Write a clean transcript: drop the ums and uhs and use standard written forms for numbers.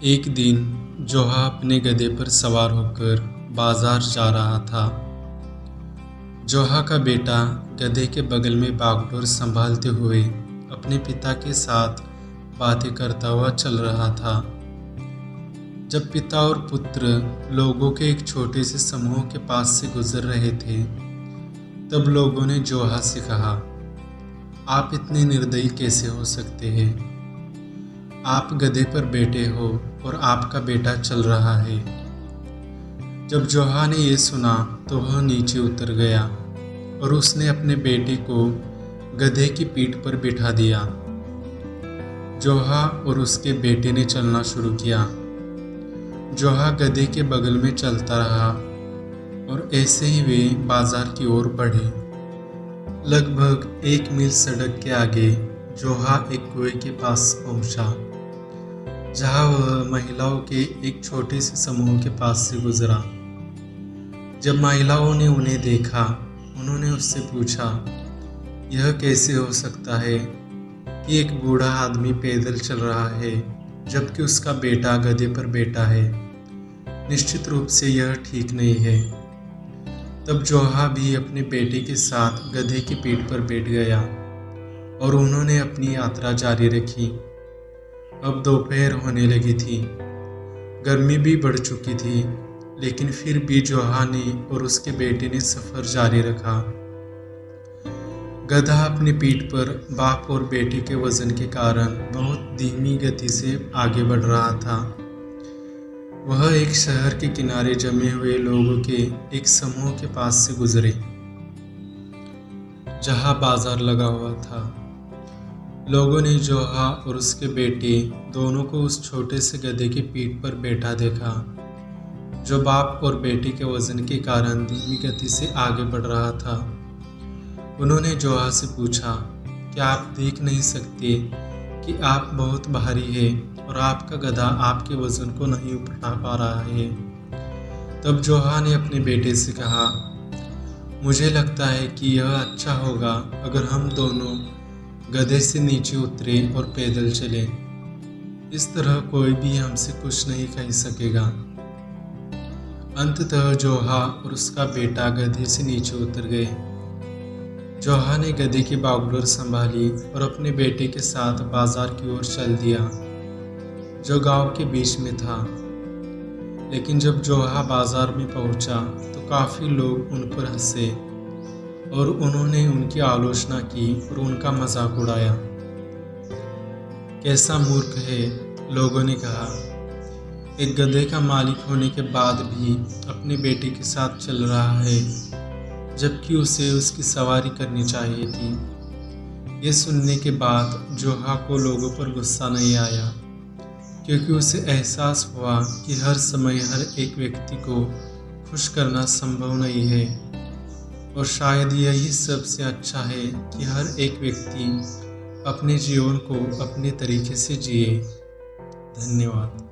एक दिन जोहा अपने गधे पर सवार होकर बाजार जा रहा था। जोहा का बेटा गधे के बगल में बागडोर संभालते हुए अपने पिता के साथ बातें करता हुआ चल रहा था। जब पिता और पुत्र लोगों के एक छोटे से समूह के पास से गुजर रहे थे, तब लोगों ने जोहा से कहा, आप इतने निर्दयी कैसे हो सकते हैं? आप गधे पर बैठे हो और आपका बेटा चल रहा है। जब जोहा ने यह सुना तो वह नीचे उतर गया और उसने अपने बेटे को गधे की पीठ पर बिठा दिया। जोहा और उसके बेटे ने चलना शुरू किया। जोहा गधे के बगल में चलता रहा और ऐसे ही वे बाजार की ओर बढ़े। लगभग 1 मील सड़क के आगे जोहा एक कुएं के पास पहुंचा, जहां वह महिलाओं के एक छोटे से समूह के पास से गुजरा। जब महिलाओं ने उन्हें देखा, उन्होंने उससे पूछा, यह कैसे हो सकता है कि एक बूढ़ा आदमी पैदल चल रहा है जबकि उसका बेटा गधे पर बैठा है? निश्चित रूप से यह ठीक नहीं है। तब जोहा भी अपने बेटे के साथ गधे की पीठ पर बैठ गया और उन्होंने अपनी यात्रा जारी रखी। अब दोपहर होने लगी थी, गर्मी भी बढ़ चुकी थी, लेकिन फिर भी जोहा ने और उसके बेटे ने सफ़र जारी रखा। गधा अपनी पीठ पर बाप और बेटे के वजन के कारण बहुत धीमी गति से आगे बढ़ रहा था। वह एक शहर के किनारे जमे हुए लोगों के एक समूह के पास से गुजरे, जहां बाजार लगा हुआ था। लोगों ने जोहा और उसके बेटे दोनों को उस छोटे से गधे की पीठ पर बैठा देखा, जो बाप और बेटे के वजन के कारण धीमी गति से आगे बढ़ रहा था। उन्होंने जोहा से पूछा, क्या आप देख नहीं सकते कि आप बहुत भारी हैं और आपका गधा आपके वजन को नहीं उठा पा रहा है? तब जोहा ने अपने बेटे से कहा, मुझे लगता है कि यह अच्छा होगा अगर हम दोनों गधे से नीचे उतरे और पैदल चले। इस तरह कोई भी हमसे कुछ नहीं कह सकेगा। अंततः जोहा और उसका बेटा गधे से नीचे उतर गए। जोहा ने गधे की बागडोर संभाली और अपने बेटे के साथ बाजार की ओर चल दिया, जो गांव के बीच में था। लेकिन जब जोहा बाजार में पहुंचा तो काफ़ी लोग उन पर हंसे और उन्होंने उनकी आलोचना की और उनका मजाक उड़ाया। कैसा मूर्ख है, लोगों ने कहा। एक गधे का मालिक होने के बाद भी अपने बेटे के साथ चल रहा है, जबकि उसे उसकी सवारी करनी चाहिए थी। ये सुनने के बाद जोहा को लोगों पर गुस्सा नहीं आया, क्योंकि उसे एहसास हुआ कि हर समय हर एक व्यक्ति को खुश करना संभव नहीं है, और शायद यही सबसे अच्छा है कि हर एक व्यक्ति अपने जीवन को अपने तरीके से जिए। धन्यवाद।